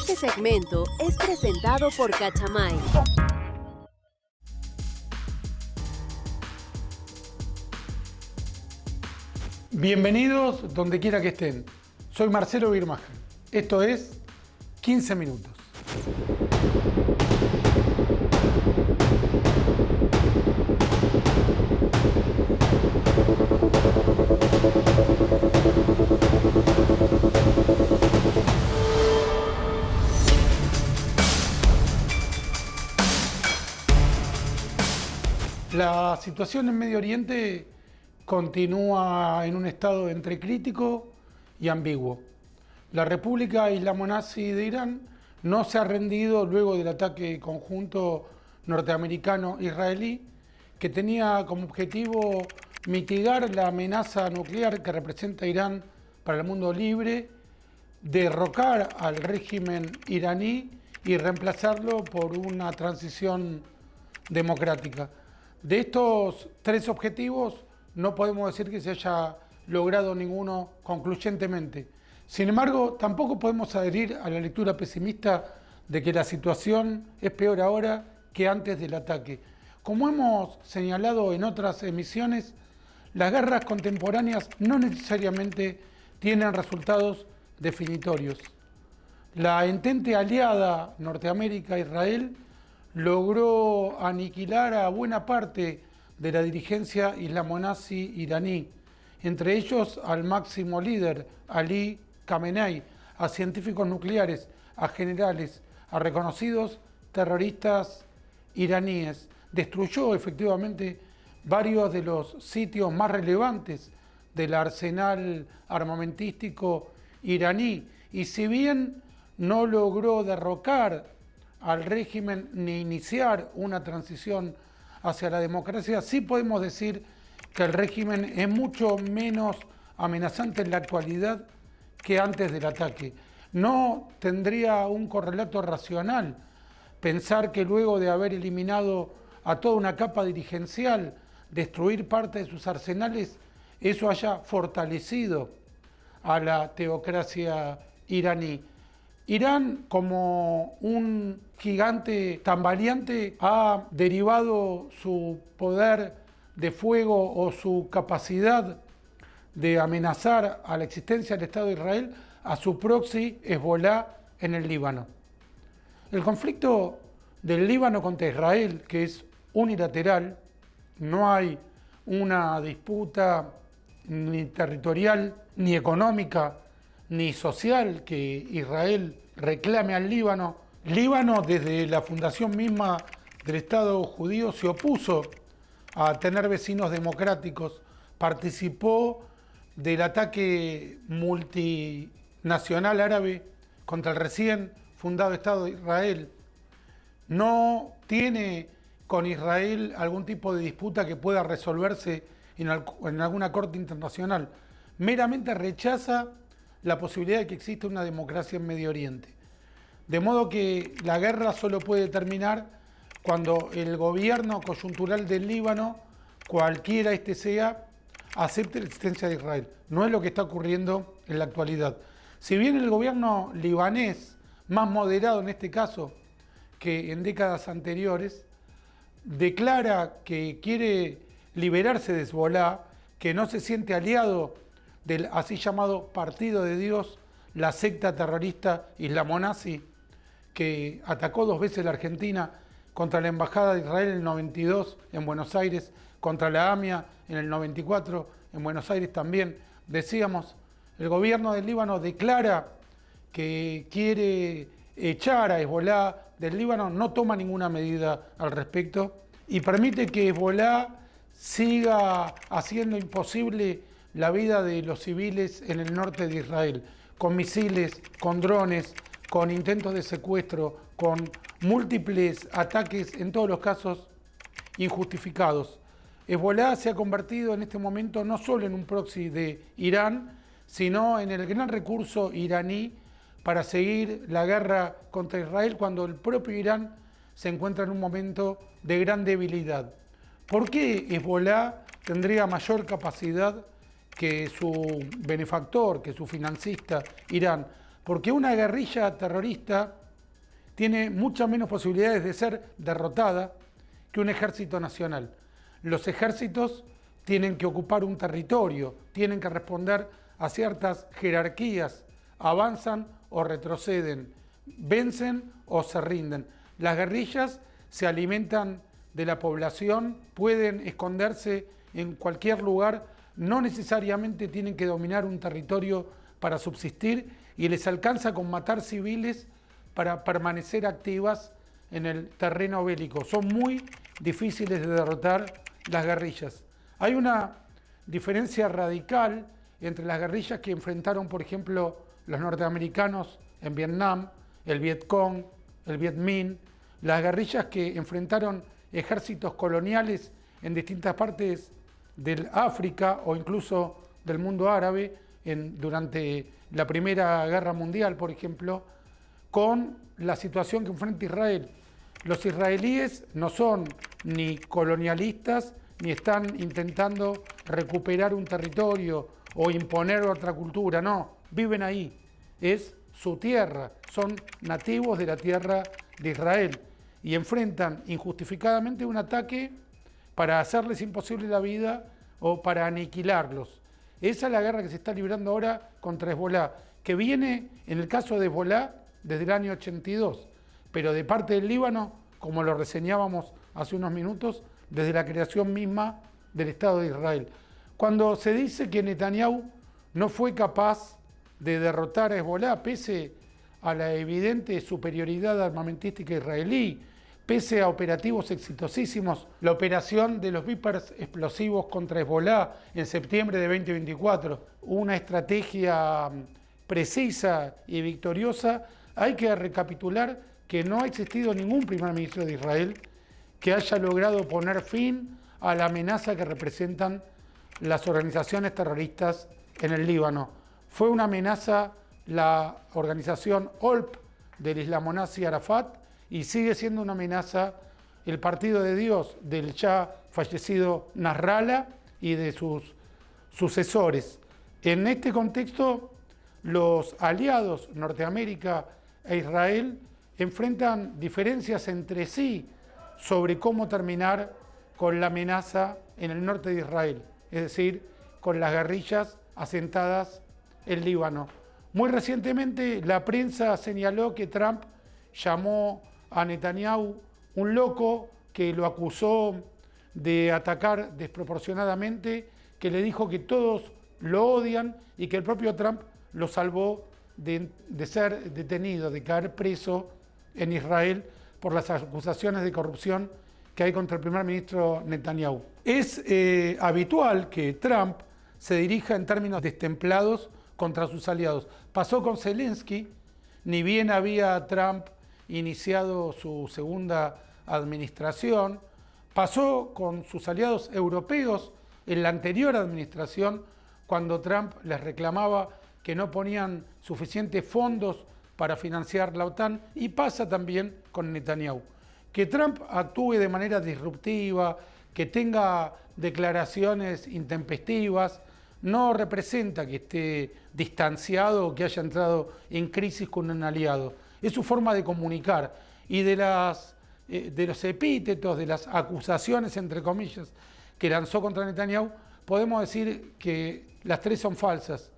Este segmento es presentado por Cachamay. Bienvenidos donde quiera que estén. Soy Marcelo Birmacher. Esto es 15 minutos. La situación en Medio Oriente continúa en un estado entre crítico y ambiguo. La República Islamo-Nazi de Irán no se ha rendido luego del ataque conjunto norteamericano-israelí que tenía como objetivo mitigar la amenaza nuclear que representa Irán para el mundo libre, derrocar al régimen iraní y reemplazarlo por una transición democrática. De estos tres objetivos no podemos decir que se haya logrado ninguno concluyentemente. Sin embargo, tampoco podemos adherir a la lectura pesimista de que la situación es peor ahora que antes del ataque. Como hemos señalado en otras emisiones, las guerras contemporáneas no necesariamente tienen resultados definitorios. La entente aliada Norteamérica-Israel logró aniquilar a buena parte de la dirigencia islamo-nazi iraní, entre ellos al máximo líder, Ali Khamenei, a científicos nucleares, a generales, a reconocidos terroristas iraníes. Destruyó efectivamente varios de los sitios más relevantes del arsenal armamentístico iraní, y si bien no logró derrocar al régimen ni iniciar una transición hacia la democracia, sí podemos decir que el régimen es mucho menos amenazante en la actualidad que antes del ataque. No tendría un correlato racional pensar que luego de haber eliminado a toda una capa dirigencial, destruir parte de sus arsenales, eso haya fortalecido a la teocracia iraní. Irán, como un gigante tambaleante, ha derivado su poder de fuego o su capacidad de amenazar a la existencia del Estado de Israel a su proxy Hezbollah en el Líbano. El conflicto del Líbano contra Israel, que es unilateral, no hay una disputa ni territorial, ni económica, ni social que Israel reclame al Líbano. Líbano, desde la fundación misma del Estado judío, se opuso a tener vecinos democráticos, participó del ataque multinacional árabe contra el recién fundado Estado de Israel. No tiene con Israel algún tipo de disputa que pueda resolverse en alguna corte internacional. Meramente rechaza la posibilidad de que exista una democracia en Medio Oriente. De modo que la guerra solo puede terminar cuando el gobierno coyuntural del Líbano, cualquiera este sea, acepte la existencia de Israel. No es lo que está ocurriendo en la actualidad. Si bien el gobierno libanés, más moderado en este caso que en décadas anteriores, declara que quiere liberarse de Hezbollah, que no se siente aliado del así llamado Partido de Dios, la secta terrorista islamo-nazi que atacó 2 veces la Argentina, contra la Embajada de Israel en el 92 en Buenos Aires, contra la AMIA en el 94 en Buenos Aires también. Decíamos, el gobierno del Líbano declara que quiere echar a Hezbollah del Líbano, no toma ninguna medida al respecto y permite que Hezbollah siga haciendo imposible la vida de los civiles en el norte de Israel, con misiles, con drones, con intentos de secuestro, con múltiples ataques, en todos los casos injustificados. Hezbollah se ha convertido en este momento no solo en un proxy de Irán, sino en el gran recurso iraní para seguir la guerra contra Israel cuando el propio Irán se encuentra en un momento de gran debilidad. ¿Por qué Hezbollah tendría mayor capacidad que su benefactor, que su financista, Irán? Porque una guerrilla terrorista tiene muchas menos posibilidades de ser derrotada que un ejército nacional. Los ejércitos tienen que ocupar un territorio, tienen que responder a ciertas jerarquías, avanzan o retroceden, vencen o se rinden. Las guerrillas se alimentan de la población, pueden esconderse en cualquier lugar, no necesariamente tienen que dominar un territorio para subsistir y les alcanza con matar civiles para permanecer activas en el terreno bélico. Son muy difíciles de derrotar las guerrillas. Hay una diferencia radical entre las guerrillas que enfrentaron, por ejemplo, los norteamericanos en Vietnam, el Vietcong, el Viet Minh, las guerrillas que enfrentaron ejércitos coloniales en distintas partes del África o incluso del mundo árabe durante la Primera Guerra Mundial, por ejemplo, con la situación que enfrenta Israel. Los israelíes no son ni colonialistas ni están intentando recuperar un territorio o imponer otra cultura, no, viven ahí, es su tierra, son nativos de la tierra de Israel y enfrentan injustificadamente un ataque para hacerles imposible la vida o para aniquilarlos. Esa es la guerra que se está librando ahora contra Hezbolá, que viene, en el caso de Hezbolá, desde el año 82, pero de parte del Líbano, como lo reseñábamos hace unos minutos, desde la creación misma del Estado de Israel. Cuando se dice que Netanyahu no fue capaz de derrotar a Hezbolá, pese a la evidente superioridad armamentística israelí, pese a operativos exitosísimos, la operación de los Vipers explosivos contra Hezbolá en septiembre de 2024, una estrategia precisa y victoriosa, hay que recapitular que no ha existido ningún primer ministro de Israel que haya logrado poner fin a la amenaza que representan las organizaciones terroristas en el Líbano. Fue una amenaza la organización OLP del islamonazi Arafat y sigue siendo una amenaza el Partido de Dios del ya fallecido Nasrallah y de sus sucesores. En este contexto, los aliados Norteamérica e Israel enfrentan diferencias entre sí sobre cómo terminar con la amenaza en el norte de Israel, es decir, con las guerrillas asentadas en Líbano. Muy recientemente la prensa señaló que Trump llamó a Netanyahu un loco, que lo acusó de atacar desproporcionadamente, que le dijo que todos lo odian y que el propio Trump lo salvó de ser detenido, de caer preso en Israel por las acusaciones de corrupción que hay contra el primer ministro Netanyahu. Es habitual que Trump se dirija en términos destemplados contra sus aliados. Pasó con Zelensky, ni bien había Trump iniciado su segunda administración, pasó con sus aliados europeos en la anterior administración, cuando Trump les reclamaba que no ponían suficientes fondos para financiar la OTAN, y pasa también con Netanyahu. Que Trump actúe de manera disruptiva, que tenga declaraciones intempestivas, no representa que esté distanciado o que haya entrado en crisis con un aliado. Es su forma de comunicar y de los epítetos, de las acusaciones, entre comillas, que lanzó contra Netanyahu, podemos decir que las tres son falsas.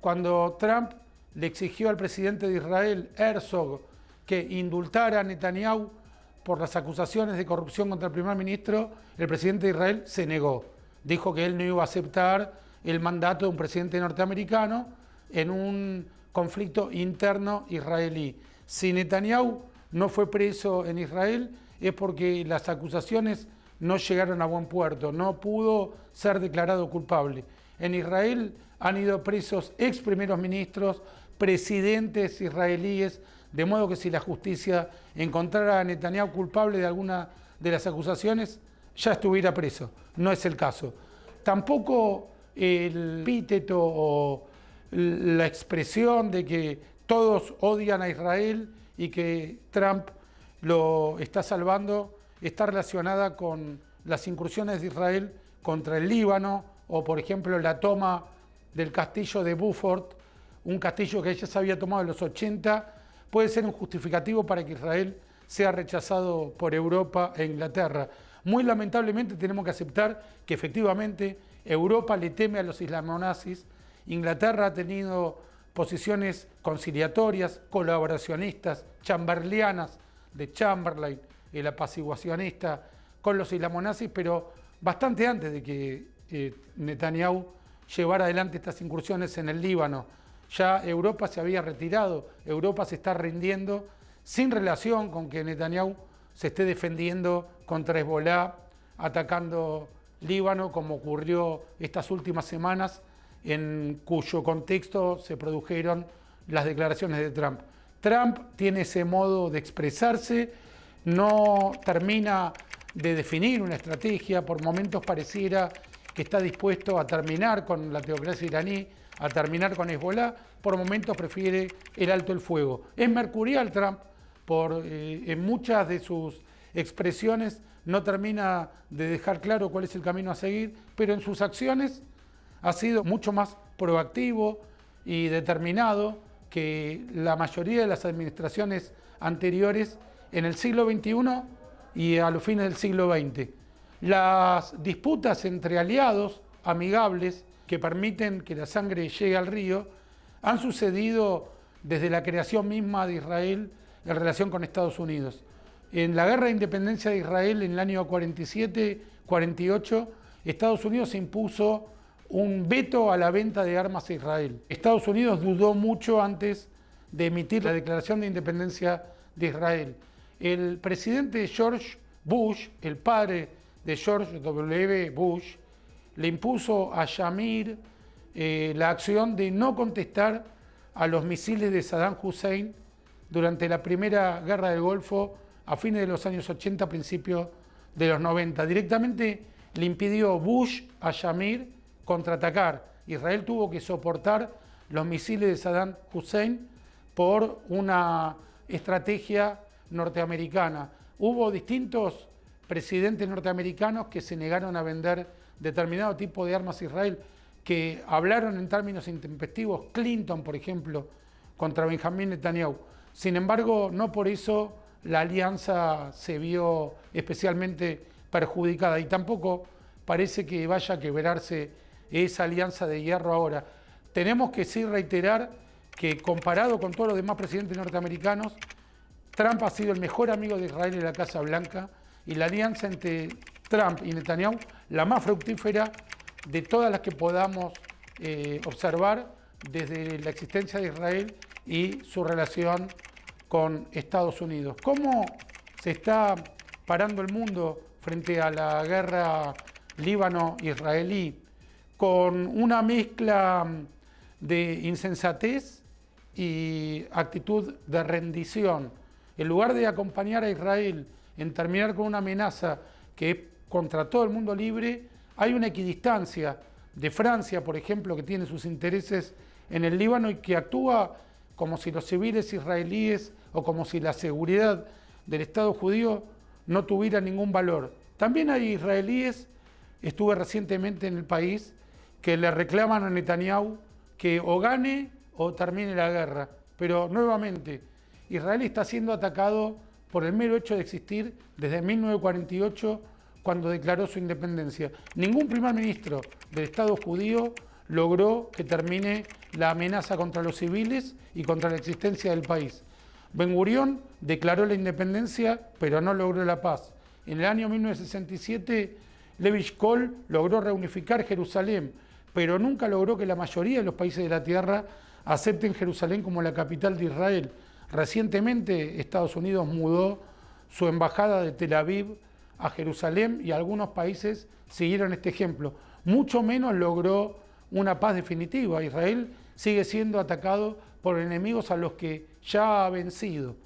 Cuando Trump le exigió al presidente de Israel, Herzog, que indultara a Netanyahu por las acusaciones de corrupción contra el primer ministro, el presidente de Israel se negó. Dijo que él no iba a aceptar el mandato de un presidente norteamericano en un conflicto interno israelí. Si Netanyahu no fue preso en Israel es porque las acusaciones no llegaron a buen puerto, no pudo ser declarado culpable. En Israel han ido presos ex primeros ministros, presidentes israelíes, de modo que si la justicia encontrara a Netanyahu culpable de alguna de las acusaciones, ya estuviera preso. No es el caso. Tampoco el epíteto o la expresión de que todos odian a Israel y que Trump lo está salvando está relacionada con las incursiones de Israel contra el Líbano o, por ejemplo, la toma del castillo de Beaufort, un castillo que ya se había tomado en los 80 puede ser un justificativo para que Israel sea rechazado por Europa e Inglaterra. Muy lamentablemente tenemos que aceptar que efectivamente Europa le teme a los islamonazis. Inglaterra ha tenido posiciones conciliatorias, colaboracionistas, chamberlianas de Chamberlain, el apaciguacionista con los islamonazis, pero bastante antes de que Netanyahu llevar adelante estas incursiones en el Líbano. Ya Europa se había retirado, Europa se está rindiendo sin relación con que Netanyahu se esté defendiendo contra Hezbollah, atacando Líbano, como ocurrió estas últimas semanas, en cuyo contexto se produjeron las declaraciones de Trump. Trump tiene ese modo de expresarse, no termina de definir una estrategia, por momentos pareciera que está dispuesto a terminar con la teocracia iraní, a terminar con Hezbollah, por momentos prefiere el alto el fuego. Es mercurial Trump, en muchas de sus expresiones no termina de dejar claro cuál es el camino a seguir, pero en sus acciones ha sido mucho más proactivo y determinado que la mayoría de las administraciones anteriores en el siglo XXI y a los fines del siglo XX. Las disputas entre aliados amigables que permiten que la sangre llegue al río han sucedido desde la creación misma de Israel en relación con Estados Unidos. En la guerra de independencia de Israel en el año 47-48, Estados Unidos se impuso un veto a la venta de armas a Israel. Estados Unidos dudó mucho antes de emitir la declaración de independencia de Israel. El presidente George Bush, el padre de George W. Bush, le impuso a Shamir la acción de no contestar a los misiles de Saddam Hussein durante la primera guerra del Golfo a fines de los años 80, principios de los 90. Directamente le impidió Bush a Shamir contraatacar. Israel tuvo que soportar los misiles de Saddam Hussein por una estrategia norteamericana. Hubo distintos presidentes norteamericanos que se negaron a vender determinado tipo de armas a Israel, que hablaron en términos intempestivos, Clinton, por ejemplo, contra Benjamín Netanyahu. Sin embargo, no por eso la alianza se vio especialmente perjudicada y tampoco parece que vaya a quebrarse esa alianza de hierro ahora. Tenemos que sí reiterar que comparado con todos los demás presidentes norteamericanos, Trump ha sido el mejor amigo de Israel en la Casa Blanca y la alianza entre Trump y Netanyahu, la más fructífera de todas las que podamos observar desde la existencia de Israel y su relación con Estados Unidos. ¿Cómo se está parando el mundo frente a la guerra líbano-israelí? Con una mezcla de insensatez y actitud de rendición. En lugar de acompañar a Israel en terminar con una amenaza que es contra todo el mundo libre, hay una equidistancia de Francia, por ejemplo, que tiene sus intereses en el Líbano y que actúa como si los civiles israelíes o como si la seguridad del Estado judío no tuviera ningún valor. También hay israelíes, estuve recientemente en el país, que le reclaman a Netanyahu que o gane o termine la guerra. Pero nuevamente, Israel está siendo atacado por el mero hecho de existir desde 1948, cuando declaró su independencia. Ningún primer ministro del Estado judío logró que termine la amenaza contra los civiles y contra la existencia del país. Ben Gurión declaró la independencia, pero no logró la paz. En el año 1967, Levi Eshkol logró reunificar Jerusalén, pero nunca logró que la mayoría de los países de la Tierra acepten Jerusalén como la capital de Israel. Recientemente, Estados Unidos mudó su embajada de Tel Aviv a Jerusalén y algunos países siguieron este ejemplo. Mucho menos logró una paz definitiva. Israel sigue siendo atacado por enemigos a los que ya ha vencido.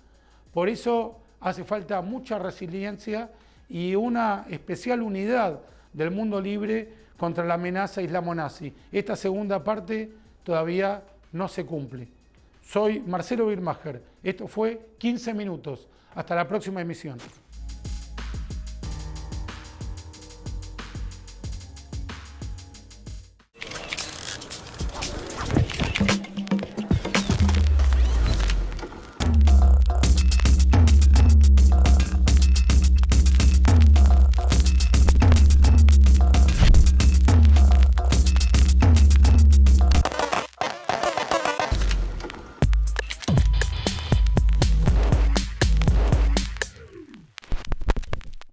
Por eso hace falta mucha resiliencia y una especial unidad del mundo libre contra la amenaza islamonazi. Esta segunda parte todavía no se cumple. Soy Marcelo Birmacher. Esto fue 15 minutos. Hasta la próxima emisión.